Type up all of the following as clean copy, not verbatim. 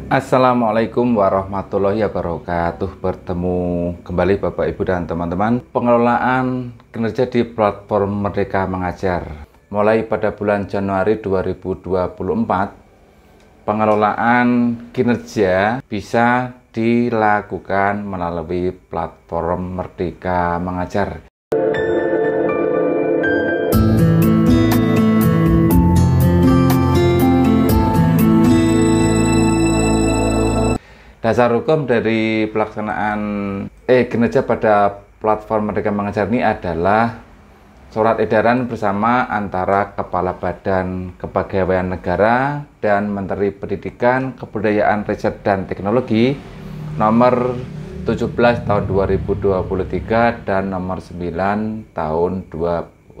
Assalamualaikum warahmatullahi wabarakatuh. Bertemu kembali Bapak Ibu dan teman-teman. Pengelolaan kinerja di platform Merdeka Mengajar. Mulai pada bulan Januari 2024, pengelolaan kinerja bisa dilakukan melalui platform Merdeka Mengajar. Dasar hukum dari pelaksanaan kinerja pada platform Merdeka Mengajar ini adalah surat edaran bersama antara Kepala Badan Kepegawaian Negara dan Menteri Pendidikan, Kebudayaan, Riset, dan Teknologi nomor 17 tahun 2023 dan nomor 9 tahun 2023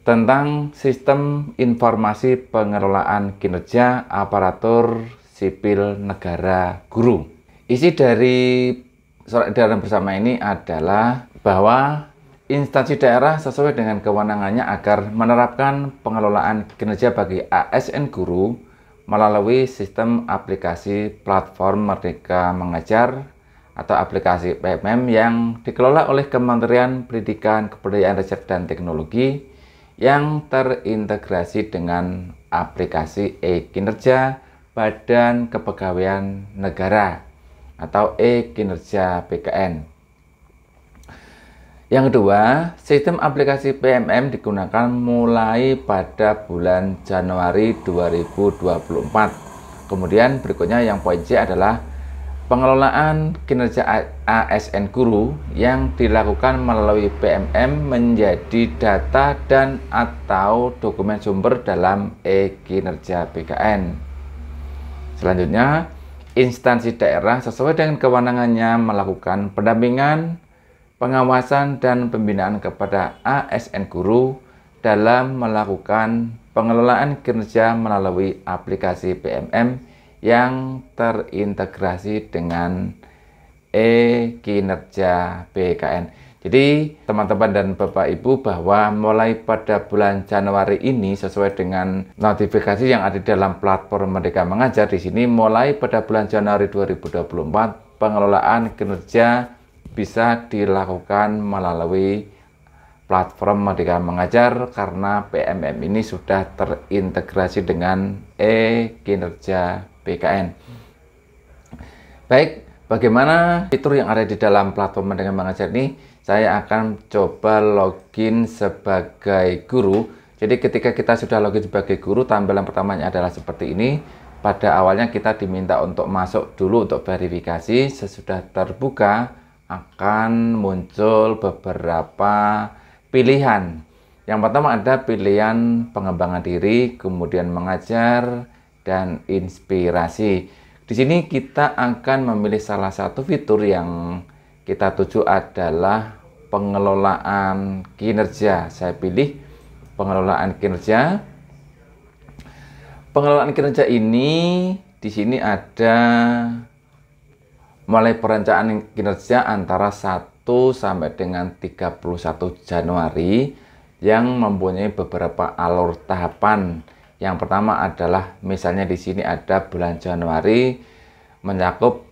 tentang sistem informasi pengelolaan kinerja aparatur sipil negara guru. Isi dari surat edaran bersama ini adalah bahwa instansi daerah sesuai dengan kewenangannya agar menerapkan pengelolaan kinerja bagi ASN guru melalui sistem aplikasi platform Merdeka Mengajar atau aplikasi PMM yang dikelola oleh Kementerian Pendidikan, Kebudayaan, Riset, dan Teknologi yang terintegrasi dengan aplikasi e-kinerja Badan Kepegawaian Negara atau e-kinerja BKN. Yang kedua, sistem aplikasi PMM digunakan mulai pada bulan Januari 2024. Kemudian berikutnya yang poin C adalah pengelolaan kinerja ASN guru yang dilakukan melalui PMM menjadi data dan atau dokumen sumber dalam e-kinerja BKN. Selanjutnya, instansi daerah sesuai dengan kewenangannya melakukan pendampingan, pengawasan, dan pembinaan kepada ASN guru dalam melakukan pengelolaan kinerja melalui aplikasi PMM yang terintegrasi dengan e-kinerja BKN. Jadi teman-teman dan Bapak Ibu bahwa mulai pada bulan Januari ini sesuai dengan notifikasi yang ada di dalam platform Merdeka Mengajar, di sini mulai pada bulan Januari 2024 pengelolaan kinerja bisa dilakukan melalui platform Merdeka Mengajar karena PMM ini sudah terintegrasi dengan e-kinerja BKN. Baik, bagaimana fitur yang ada di dalam platform Merdeka Mengajar ini? Saya akan coba login sebagai guru. Jadi ketika kita sudah login sebagai guru, tampilan pertamanya adalah seperti ini. Pada awalnya kita diminta untuk masuk dulu untuk verifikasi. Sesudah terbuka akan muncul beberapa pilihan. Yang pertama ada pilihan pengembangan diri, kemudian mengajar, dan inspirasi. Di sini kita akan memilih salah satu fitur yang kita tuju adalah pengelolaan kinerja. Saya pilih pengelolaan kinerja. Pengelolaan kinerja ini di sini ada mulai perencanaan kinerja antara 1 sampai dengan 31 Januari yang mempunyai beberapa alur tahapan. Yang pertama adalah misalnya di sini ada bulan Januari mencakup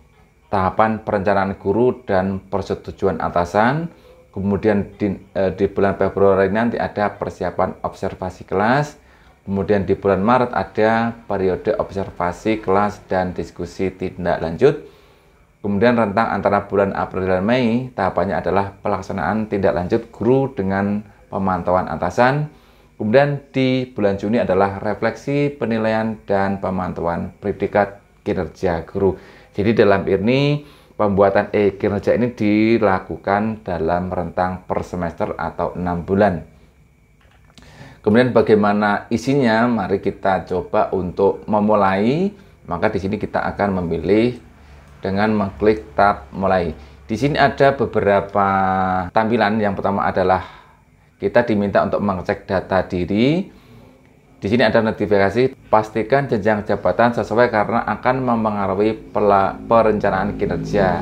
tahapan perencanaan guru dan persetujuan atasan. Kemudian di bulan Februari nanti ada persiapan observasi kelas. Kemudian di bulan Maret ada periode observasi kelas dan diskusi tindak lanjut. Kemudian rentang antara bulan April dan Mei tahapannya adalah pelaksanaan tindak lanjut guru dengan pemantauan atasan. Kemudian di bulan Juni adalah refleksi, penilaian, dan pemantauan predikat kinerja guru. Jadi dalam ini pembuatan e-kinerja ini dilakukan dalam rentang per semester atau 6 bulan. Kemudian bagaimana isinya? Mari kita coba untuk memulai. Maka di sini kita akan memilih dengan mengklik tab mulai. Di sini ada beberapa tampilan. Yang pertama adalah kita diminta untuk mengecek data diri. Di sini ada notifikasi, pastikan jenjang jabatan sesuai karena akan mempengaruhi perencanaan kinerja.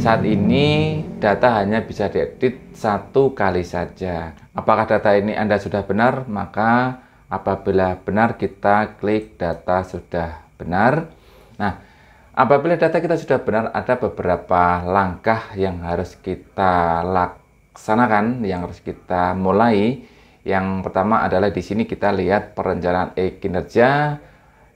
Saat ini data hanya bisa diedit 1 kali saja. Apakah data ini Anda sudah benar? Maka apabila benar kita klik data sudah benar. Nah, apabila data kita sudah benar, ada beberapa langkah yang harus kita laksanakan, yang harus kita mulai. Yang pertama adalah di sini kita lihat perencanaan kinerja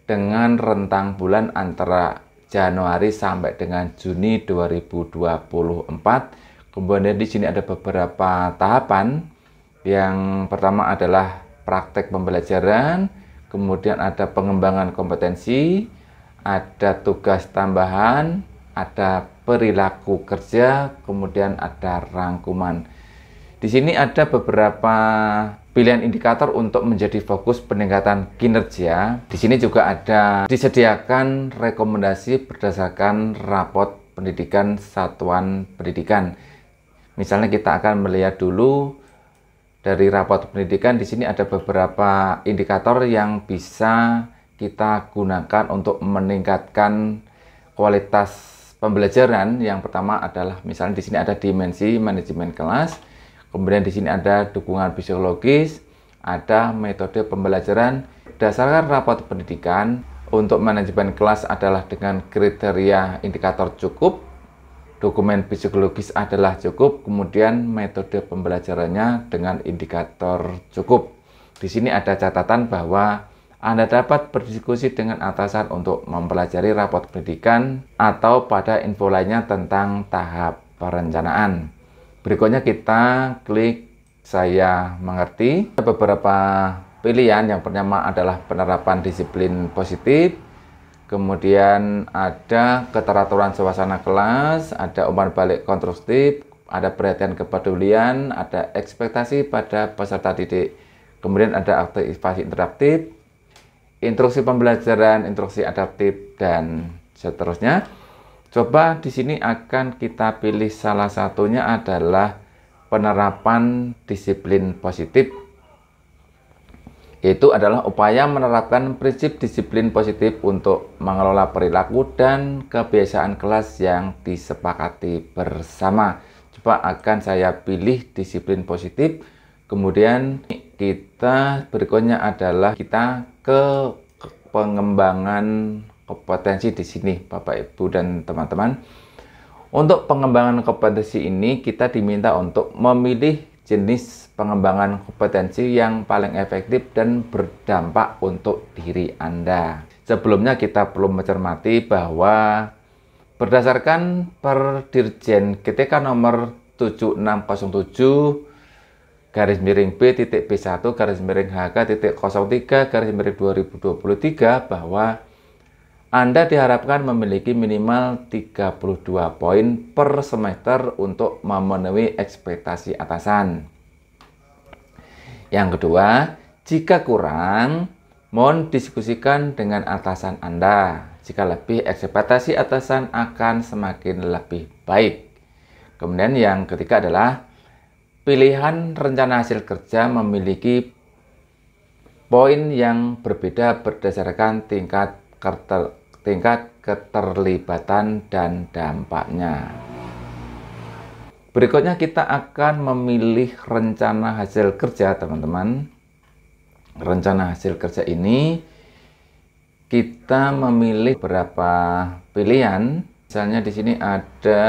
dengan rentang bulan antara Januari sampai dengan Juni 2024. Kemudian di sini ada beberapa tahapan. Yang pertama adalah praktek pembelajaran, kemudian ada pengembangan kompetensi, ada tugas tambahan, ada perilaku kerja, kemudian ada rangkuman. Di sini ada beberapa pilihan indikator untuk menjadi fokus peningkatan kinerja. Di sini juga ada disediakan rekomendasi berdasarkan rapot pendidikan satuan pendidikan. Misalnya kita akan melihat dulu dari rapot pendidikan. Di sini ada beberapa indikator yang bisa kita gunakan untuk meningkatkan kualitas pembelajaran. Yang pertama adalah misalnya di sini ada dimensi manajemen kelas, kemudian di sini ada dukungan psikologis, ada metode pembelajaran berdasarkan rapot pendidikan. Untuk manajemen kelas adalah dengan kriteria indikator cukup, dokumen psikologis adalah cukup, kemudian metode pembelajarannya dengan indikator cukup. Di sini ada catatan bahwa Anda dapat berdiskusi dengan atasan untuk mempelajari rapot pendidikan atau pada info lainnya tentang tahap perencanaan. Berikutnya kita klik saya mengerti. Ada beberapa pilihan. Yang pertama adalah penerapan disiplin positif, kemudian ada keteraturan suasana kelas, ada umpan balik konstruktif, ada perhatian kepedulian, ada ekspektasi pada peserta didik, kemudian ada aktivasi interaktif, instruksi pembelajaran, instruksi adaptif, dan seterusnya. Coba di sini akan kita pilih salah satunya adalah penerapan disiplin positif. Itu adalah upaya menerapkan prinsip disiplin positif untuk mengelola perilaku dan kebiasaan kelas yang disepakati bersama. Coba akan saya pilih disiplin positif. Kemudian kita berikutnya adalah kita ke pengembangan kompetensi di sini, Bapak Ibu dan teman-teman. Untuk pengembangan kompetensi ini kita diminta untuk memilih jenis pengembangan kompetensi yang paling efektif dan berdampak untuk diri Anda. Sebelumnya kita perlu mencermati bahwa berdasarkan Perdirjen GTK nomor 7607 garis miring B.B1 garis miring HK.03 garis miring 2023 bahwa Anda diharapkan memiliki minimal 32 poin per semester untuk memenuhi ekspektasi atasan. Yang kedua, jika kurang, mohon diskusikan dengan atasan Anda. Jika lebih, ekspektasi atasan akan semakin lebih baik. Kemudian yang ketiga adalah pilihan rencana hasil kerja memiliki poin yang berbeda berdasarkan tingkat keterlibatan dan dampaknya. Berikutnya kita akan memilih rencana hasil kerja, teman-teman. Rencana hasil kerja ini kita memilih beberapa pilihan. Misalnya di sini ada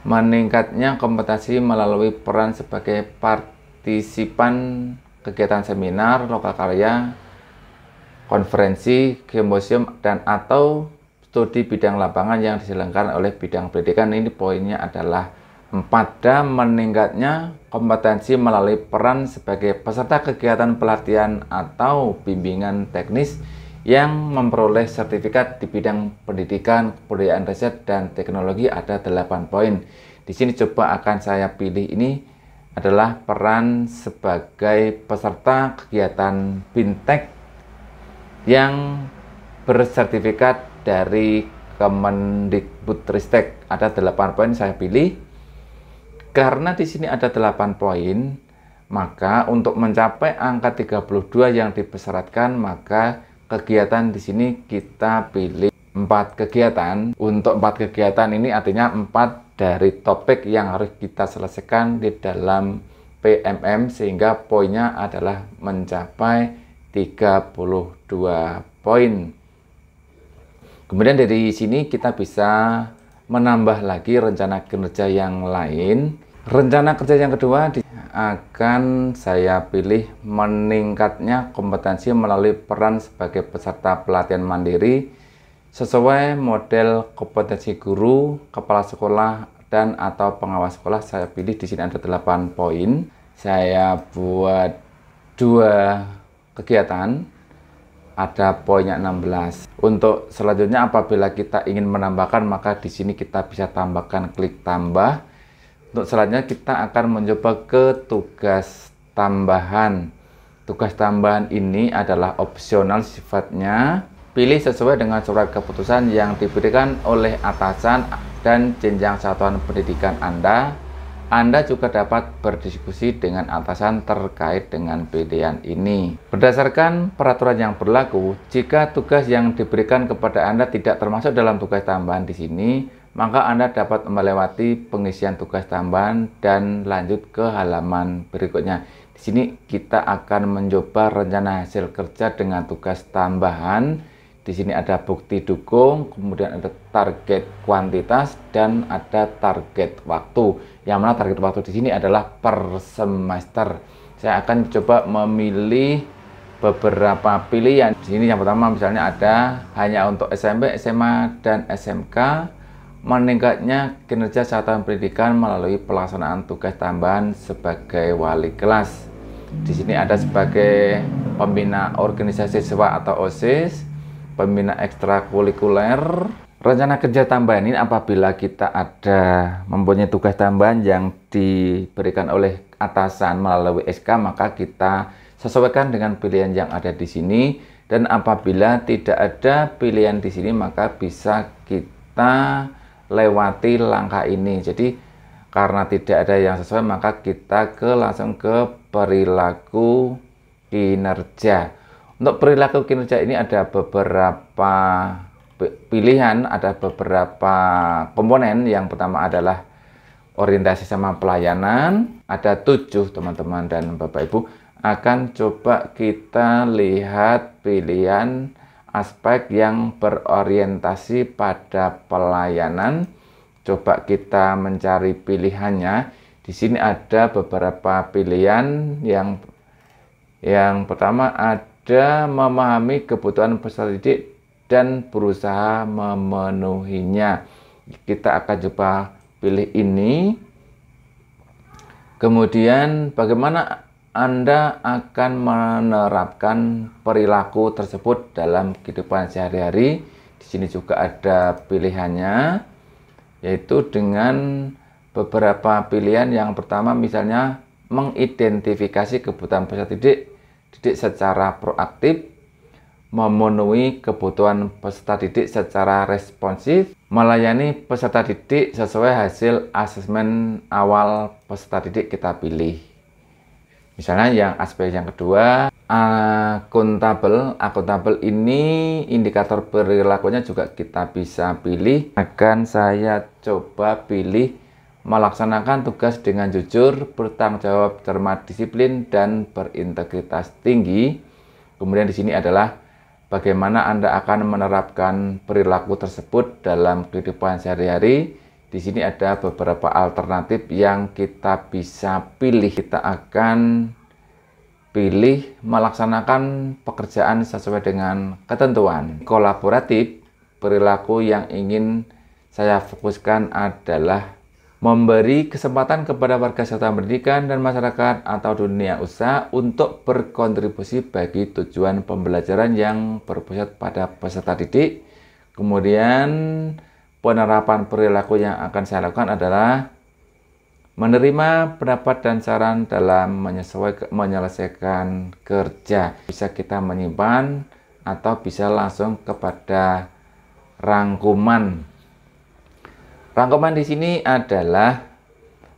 meningkatnya kompetensi melalui peran sebagai partisipan kegiatan seminar, lokal karya, konferensi, geomuseum, dan atau studi bidang lapangan yang diselenggarakan oleh bidang pendidikan. Ini poinnya adalah 4. Dan meningkatnya kompetensi melalui peran sebagai peserta kegiatan pelatihan atau bimbingan teknis yang memperoleh sertifikat di bidang pendidikan, kebudayaan, riset, dan teknologi ada 8 poin. Di sini coba akan saya pilih ini adalah peran sebagai peserta kegiatan Bintek yang bersertifikat dari Kemendikbudristek. Ada 8 poin saya pilih. Karena di sini ada 8 poin, maka untuk mencapai angka 32 yang dipersyaratkan, maka kegiatan di sini kita pilih 4 kegiatan. Untuk 4 kegiatan ini artinya 4 dari topik yang harus kita selesaikan di dalam PMM, sehingga poinnya adalah mencapai 32 poin. Kemudian dari sini kita bisa menambah lagi rencana kinerja yang lain. Rencana kerja yang kedua akan saya pilih meningkatnya kompetensi melalui peran sebagai peserta pelatihan mandiri sesuai model kompetensi guru, kepala sekolah, dan atau pengawas sekolah. Saya pilih di sini ada 8 poin. Saya buat 2 kegiatan. Ada poinnya 16. Untuk selanjutnya apabila kita ingin menambahkan, maka di sini kita bisa tambahkan klik tambah. Untuk selanjutnya kita akan mencoba ke tugas tambahan. Tugas tambahan ini adalah opsional sifatnya. Pilih sesuai dengan surat keputusan yang diberikan oleh atasan dan jenjang satuan pendidikan Anda. Anda juga dapat berdiskusi dengan atasan terkait dengan pilihan ini. Berdasarkan peraturan yang berlaku, jika tugas yang diberikan kepada Anda tidak termasuk dalam tugas tambahan di sini, maka Anda dapat melewati pengisian tugas tambahan dan lanjut ke halaman berikutnya. Di sini kita akan mencoba rencana hasil kerja dengan tugas tambahan. Di sini ada bukti dukung, kemudian ada target kuantitas, dan ada target waktu. Yang mana target waktu di sini adalah per semester. Saya akan coba memilih beberapa pilihan. Di sini yang pertama misalnya ada hanya untuk SMP, SMA, dan SMK, meningkatnya kinerja satuan pendidikan melalui pelaksanaan tugas tambahan sebagai wali kelas. Di sini ada sebagai pembina organisasi siswa atau OSIS, pembina ekstrakurikuler. Rencana kerja tambahan ini apabila kita mempunyai tugas tambahan yang diberikan oleh atasan melalui SK, maka kita sesuaikan dengan pilihan yang ada di sini. Dan apabila tidak ada pilihan di sini, maka bisa kita lewati langkah ini. Jadi karena tidak ada yang sesuai, maka kita langsung ke perilaku kinerja. Untuk perilaku kinerja ini ada beberapa pilihan, ada beberapa komponen. Yang pertama adalah orientasi sama pelayanan. Ada 7 teman-teman dan Bapak Ibu. Akan coba kita lihat pilihan aspek yang berorientasi pada pelayanan. Coba kita mencari pilihannya. Di sini ada beberapa pilihan. Yang pertama ada memahami kebutuhan peserta didik dan berusaha memenuhinya. Kita akan coba pilih ini. Kemudian bagaimana Anda akan menerapkan perilaku tersebut dalam kehidupan sehari-hari. Di sini juga ada pilihannya, yaitu dengan beberapa pilihan. Yang pertama misalnya mengidentifikasi kebutuhan peserta didik secara proaktif, memenuhi kebutuhan peserta didik secara responsif, melayani peserta didik sesuai hasil asesmen awal peserta didik kita pilih. Misalnya yang aspek yang kedua, akuntabel ini indikator perilakunya juga kita bisa pilih. Akan saya coba pilih melaksanakan tugas dengan jujur, bertanggung jawab, cermat, disiplin, dan berintegritas tinggi. Kemudian di sini adalah bagaimana Anda akan menerapkan perilaku tersebut dalam kehidupan sehari-hari. Di sini ada beberapa alternatif yang kita bisa pilih. Kita akan pilih melaksanakan pekerjaan sesuai dengan ketentuan. Kolaboratif, perilaku yang ingin saya fokuskan adalah memberi kesempatan kepada warga satuan pendidikan dan masyarakat atau dunia usaha untuk berkontribusi bagi tujuan pembelajaran yang berpusat pada peserta didik. Kemudian penerapan perilaku yang akan saya lakukan adalah menerima pendapat dan saran dalam menyelesaikan kerja. Bisa kita menyimpan atau bisa langsung kepada rangkuman. Rangkuman di sini adalah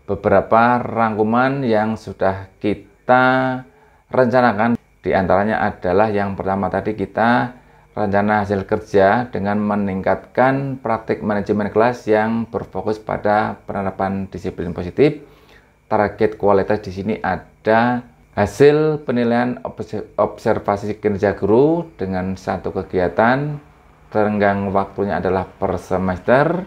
beberapa rangkuman yang sudah kita rencanakan. Di antaranya adalah yang pertama tadi kita rencana hasil kerja dengan meningkatkan praktik manajemen kelas yang berfokus pada penerapan disiplin positif. Target kualitas di sini ada Hasil penilaian observasi kinerja guru dengan satu kegiatan, tenggang waktunya adalah per semester.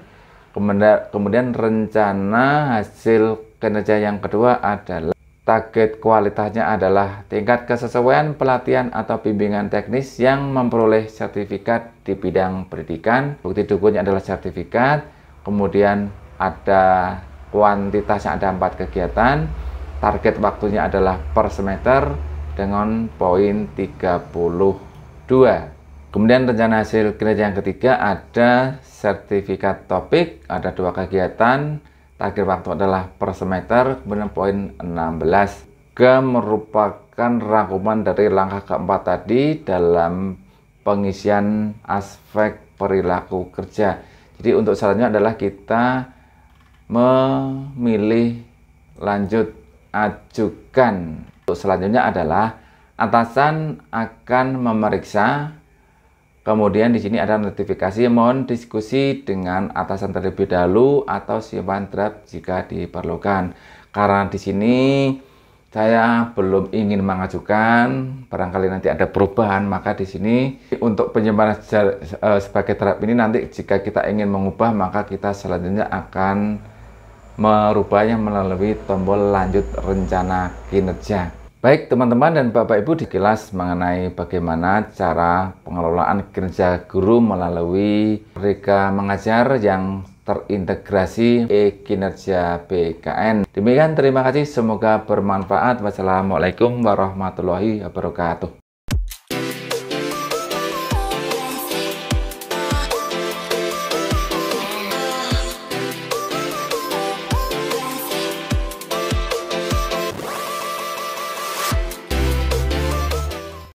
Kemudian rencana hasil kinerja yang kedua adalah target kualitasnya adalah tingkat kesesuaian pelatihan atau bimbingan teknis yang memperoleh sertifikat di bidang pendidikan. Bukti dukunnya adalah sertifikat. Kemudian ada kuantitasnya, ada 4 kegiatan. Target waktunya adalah per semester dengan poin 32. Kemudian rencana hasil kinerja yang ketiga ada sertifikat topik, ada 2 kegiatan. Target waktu adalah per semester, kemudian poin 16. Merupakan rangkuman dari langkah keempat tadi dalam pengisian aspek perilaku kerja. Jadi untuk selanjutnya adalah kita memilih lanjut ajukan. Untuk selanjutnya adalah atasan akan memeriksa. Kemudian di sini ada notifikasi, mohon diskusi dengan atasan terlebih dahulu atau simpan draft jika diperlukan. Karena di sini saya belum ingin mengajukan, barangkali nanti ada perubahan, maka di sini untuk penyimpanan sebagai draft ini nanti jika kita ingin mengubah, maka kita selanjutnya akan merubahnya melalui tombol lanjut rencana kinerja. Baik teman-teman dan Bapak Ibu, dikilas mengenai bagaimana cara pengelolaan kinerja guru melalui Merdeka Mengajar yang terintegrasi e-kinerja BKN. Demikian, terima kasih, semoga bermanfaat. Wassalamualaikum warahmatullahi wabarakatuh.